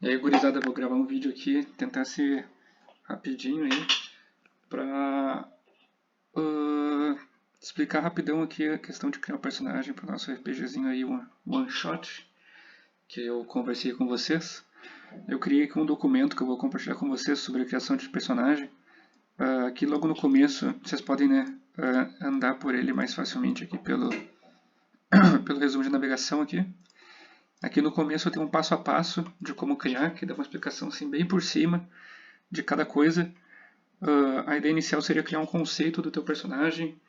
E aí, gurizada, vou gravar um vídeo aqui, tentar ser rapidinho aí, pra explicar rapidão aqui a questão de criar um personagem para o nosso RPGzinho aí, um one shot, que eu conversei com vocês. Eu criei aqui um documento que eu vou compartilhar com vocês sobre a criação de personagem. Aqui logo no começo, vocês podem andar por ele mais facilmente aqui pelo resumo de navegação aqui. Aqui no começo eu tenho um passo a passo de como criar, que dá uma explicação assim bem por cima de cada coisa. A ideia inicial seria criar um conceito do teu personagem,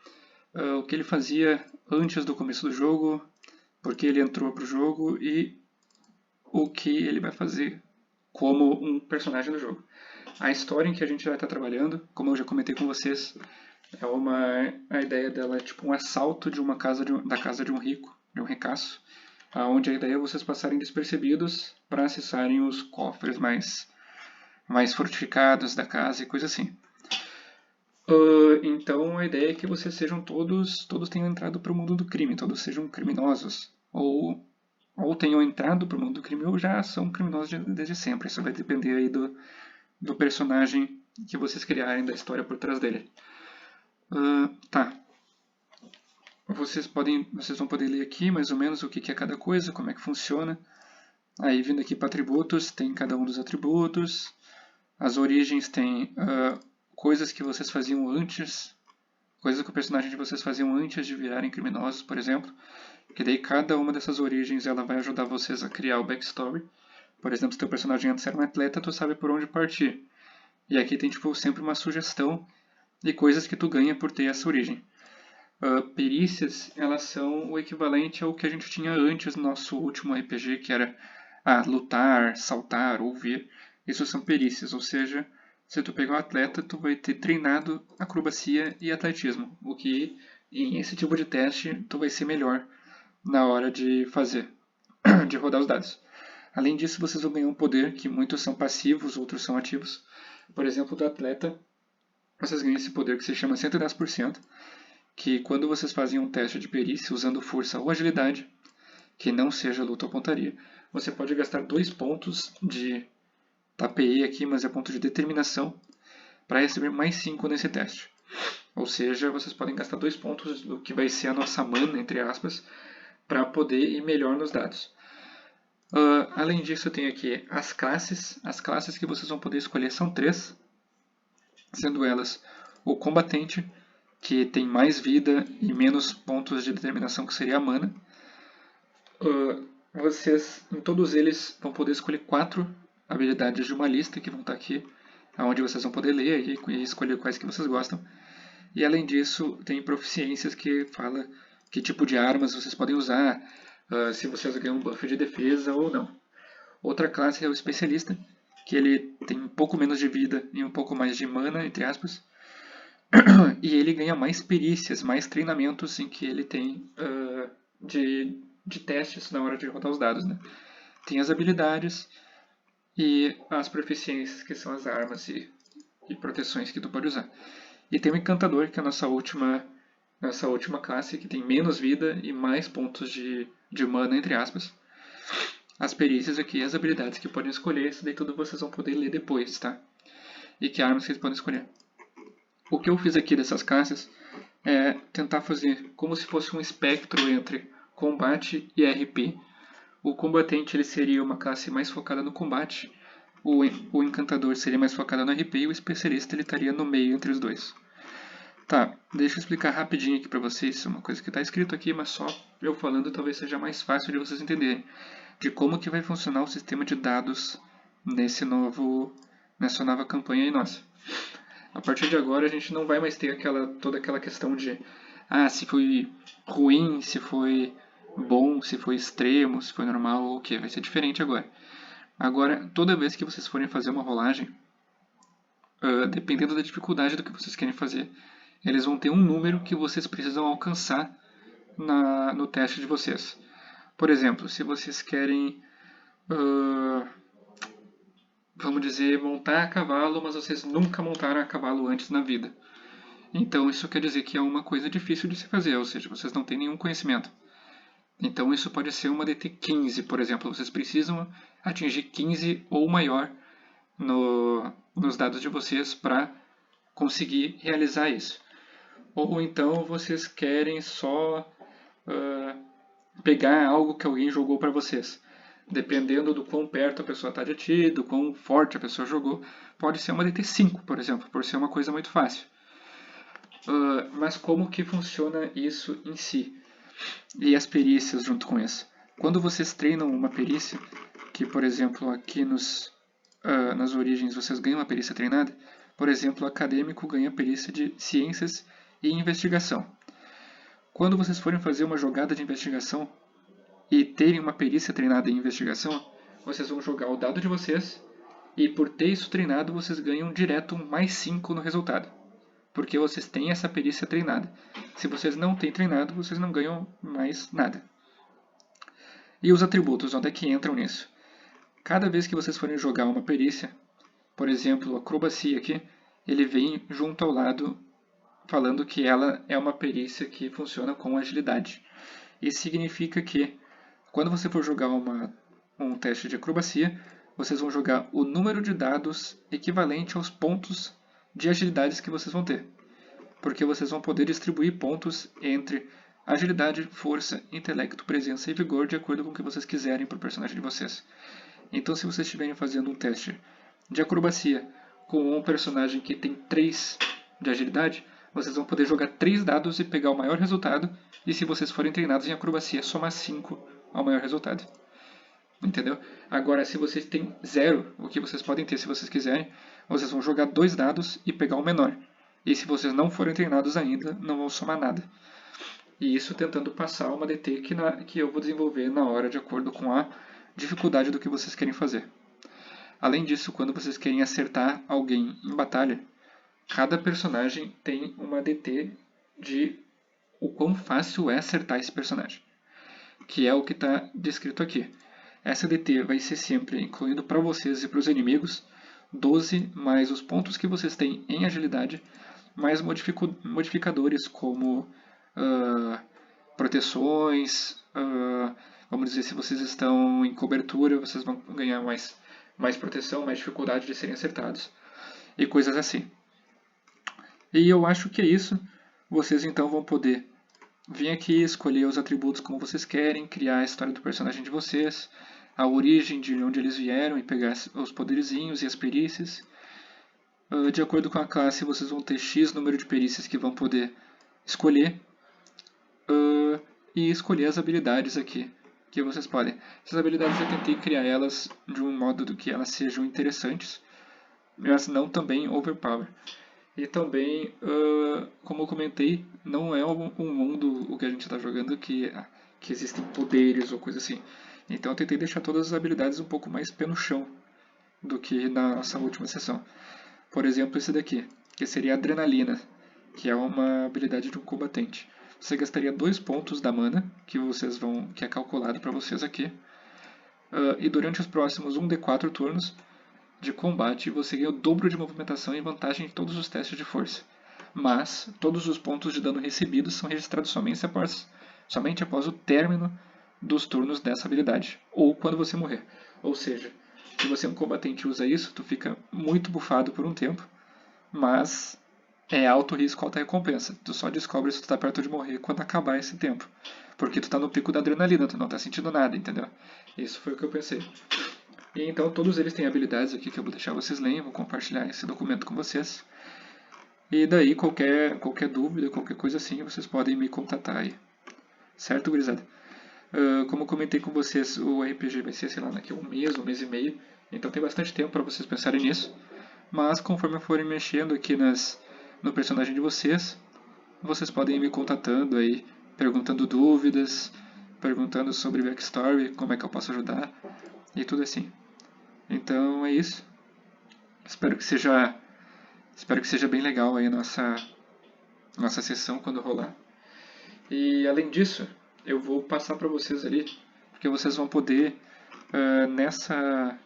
o que ele fazia antes do começo do jogo, por que ele entrou para o jogo e o que ele vai fazer como um personagem do jogo. A história em que a gente vai estar trabalhando, como eu já comentei com vocês, a ideia dela é tipo um assalto de uma casa da casa de um rico, de um ricaço, onde a ideia é vocês passarem despercebidos para acessarem os cofres mais fortificados da casa e coisa assim. Então a ideia é que vocês sejam todos tenham entrado para o mundo do crime, todos sejam criminosos, ou tenham entrado para o mundo do crime ou já são criminosos desde sempre. Isso vai depender aí do personagem que vocês criarem, da história por trás dele. Tá. Vocês vão poder ler aqui mais ou menos o que é cada coisa, como é que funciona. Aí vindo aqui para atributos, tem cada um dos atributos. As origens tem coisas que vocês faziam antes, coisas que o personagem de vocês faziam antes de virarem criminosos, por exemplo. Que daí cada uma dessas origens ela vai ajudar vocês a criar o backstory. Por exemplo, se teu personagem antes era um atleta, tu sabe por onde partir. E aqui tem tipo sempre uma sugestão de coisas que tu ganha por ter essa origem. Perícias, elas são o equivalente ao que a gente tinha antes no nosso último RPG, que era lutar, saltar, ouvir. Isso são perícias, ou seja, se tu pegar um atleta, tu vai ter treinado acrobacia e atletismo, o que em esse tipo de teste tu vai ser melhor na hora de fazer, de rodar os dados. Além disso, vocês vão ganhar um poder que muitos são passivos, outros são ativos. Por exemplo, do atleta, vocês ganham esse poder que se chama 110%, que quando vocês fazem um teste de perícia usando força ou agilidade, que não seja luta ou pontaria, você pode gastar 2 pontos de APE aqui, mas é ponto de determinação, para receber mais 5 nesse teste. Ou seja, vocês podem gastar 2 pontos do que vai ser a nossa mana, entre aspas, para poder ir melhor nos dados. Além disso, eu tenho aqui as classes. As classes que vocês vão poder escolher são 3, sendo elas o combatente, que tem mais vida e menos pontos de determinação, que seria a mana. Vocês, em todos eles, vão poder escolher 4 habilidades de uma lista que vão estar aqui, onde vocês vão poder ler e escolher quais que vocês gostam. E além disso, tem proficiências que fala que tipo de armas vocês podem usar, se vocês ganham um buff de defesa ou não. Outra classe é o especialista, que ele tem um pouco menos de vida e um pouco mais de mana, entre aspas. E ele ganha mais perícias, mais treinamentos em que ele tem de testes na hora de rodar os dados. Né? Tem as habilidades e as proficiências, que são as armas e proteções que tu pode usar. E tem o encantador, que é a nossa última classe, que tem menos vida e mais pontos de mana, entre aspas. As perícias aqui, as habilidades que podem escolher, isso daí tudo vocês vão poder ler depois, tá? E que armas vocês podem escolher. O que eu fiz aqui dessas classes é tentar fazer como se fosse um espectro entre combate e RP. O combatente ele seria uma classe mais focada no combate, o encantador seria mais focado no RP e o especialista ele estaria no meio entre os dois. Tá, deixa eu explicar rapidinho aqui pra vocês, uma coisa que está escrito aqui, mas só eu falando talvez seja mais fácil de vocês entenderem, de como que vai funcionar o sistema de dados nessa nova campanha aí nossa. A partir de agora a gente não vai mais ter toda aquela questão de se foi ruim, se foi bom, se foi extremo, se foi normal ou o que. Vai ser diferente agora. Agora, toda vez que vocês forem fazer uma rolagem, dependendo da dificuldade do que vocês querem fazer, eles vão ter um número que vocês precisam alcançar no teste de vocês. Por exemplo, se vocês querem, vamos dizer, montar a cavalo, mas vocês nunca montaram a cavalo antes na vida. Então isso quer dizer que é uma coisa difícil de se fazer, ou seja, vocês não têm nenhum conhecimento. Então isso pode ser uma DT 15, por exemplo. Vocês precisam atingir 15 ou maior nos dados de vocês para conseguir realizar isso. Ou então vocês querem só pegar algo que alguém jogou para vocês. Dependendo do quão perto a pessoa está de ti, do quão forte a pessoa jogou, pode ser uma DT 5, por exemplo, por ser uma coisa muito fácil. Mas como que funciona isso em si? E as perícias junto com isso? Quando vocês treinam uma perícia, que por exemplo aqui nas origens vocês ganham uma perícia treinada, por exemplo, o acadêmico ganha perícia de ciências e investigação. Quando vocês forem fazer uma jogada de investigação e terem uma perícia treinada em investigação, vocês vão jogar o dado de vocês e por ter isso treinado vocês ganham direto mais 5 no resultado. Porque vocês têm essa perícia treinada. Se vocês não têm treinado, vocês não ganham mais nada. E os atributos, onde é que entram nisso? Cada vez que vocês forem jogar uma perícia, por exemplo, acrobacia aqui, ele vem junto ao lado falando que ela é uma perícia que funciona com agilidade. Isso significa que quando você for jogar um teste de acrobacia, vocês vão jogar o número de dados equivalente aos pontos de agilidades que vocês vão ter. Porque vocês vão poder distribuir pontos entre agilidade, força, intelecto, presença e vigor de acordo com o que vocês quiserem para o personagem de vocês. Então, se vocês estiverem fazendo um teste de acrobacia com um personagem que tem 3 de agilidade, vocês vão poder jogar 3 dados e pegar o maior resultado, e se vocês forem treinados em acrobacia, somar 5 ao maior resultado. Entendeu? Agora, se vocês têm 0, o que vocês podem ter se vocês quiserem, vocês vão jogar 2 dados e pegar o menor. E se vocês não forem treinados ainda, não vão somar nada. E isso tentando passar uma DT que eu vou desenvolver na hora de acordo com a dificuldade do que vocês querem fazer. Além disso, quando vocês querem acertar alguém em batalha, cada personagem tem uma DT de o quão fácil é acertar esse personagem, que é o que está descrito aqui. Essa DT vai ser sempre, incluindo para vocês e para os inimigos, 12 mais os pontos que vocês têm em agilidade, mais modificadores como proteções, vamos dizer, se vocês estão em cobertura, vocês vão ganhar mais proteção, mais dificuldade de serem acertados, e coisas assim. E eu acho que é isso. Vocês então vão poder vir aqui, escolher os atributos como vocês querem, criar a história do personagem de vocês, a origem de onde eles vieram e pegar os poderzinhos e as perícias. De acordo com a classe, vocês vão ter X número de perícias que vão poder escolher. E escolher as habilidades aqui que vocês podem. Essas habilidades eu tentei criar elas de um modo do que elas sejam interessantes, mas não também overpower. E também, como eu comentei, não é um mundo o que a gente está jogando que existem poderes ou coisa assim. Então eu tentei deixar todas as habilidades um pouco mais pé no chão do que na nossa última sessão. Por exemplo, esse daqui, que seria a adrenalina, que é uma habilidade de um combatente. Você gastaria 2 pontos da mana, que é calculado para vocês aqui, e durante os próximos 1d4 turnos de combate, você ganha o dobro de movimentação e vantagem em todos os testes de força. Mas todos os pontos de dano recebidos são registrados somente após o término dos turnos dessa habilidade, ou quando você morrer. Ou seja, se você é um combatente e usa isso, tu fica muito bufado por um tempo, mas é alto risco, alta recompensa. Tu só descobre se tu tá perto de morrer quando acabar esse tempo. Porque tu tá no pico da adrenalina, tu não tá sentindo nada, entendeu? Isso foi o que eu pensei. E então todos eles têm habilidades aqui que eu vou deixar vocês lerem, vou compartilhar esse documento com vocês. E daí qualquer dúvida, qualquer coisa assim, vocês podem me contatar aí. Certo, gurizada? Como eu comentei com vocês, o RPG vai ser, sei lá, daqui a um mês e meio. Então tem bastante tempo para vocês pensarem nisso. Mas conforme eu forem mexendo aqui no personagem de vocês, vocês podem ir me contatando aí, perguntando dúvidas, perguntando sobre backstory, como é que eu posso ajudar e tudo assim. Então é isso. Espero que seja bem legal aí a nossa sessão quando rolar. E além disso, eu vou passar para vocês ali, porque vocês vão poder nessa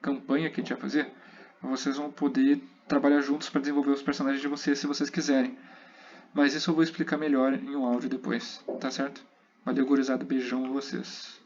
campanha que a gente vai fazer, vocês vão poder trabalhar juntos para desenvolver os personagens de vocês se vocês quiserem. Mas isso eu vou explicar melhor em um áudio depois, tá certo? Valeu, gurizada, beijão a vocês.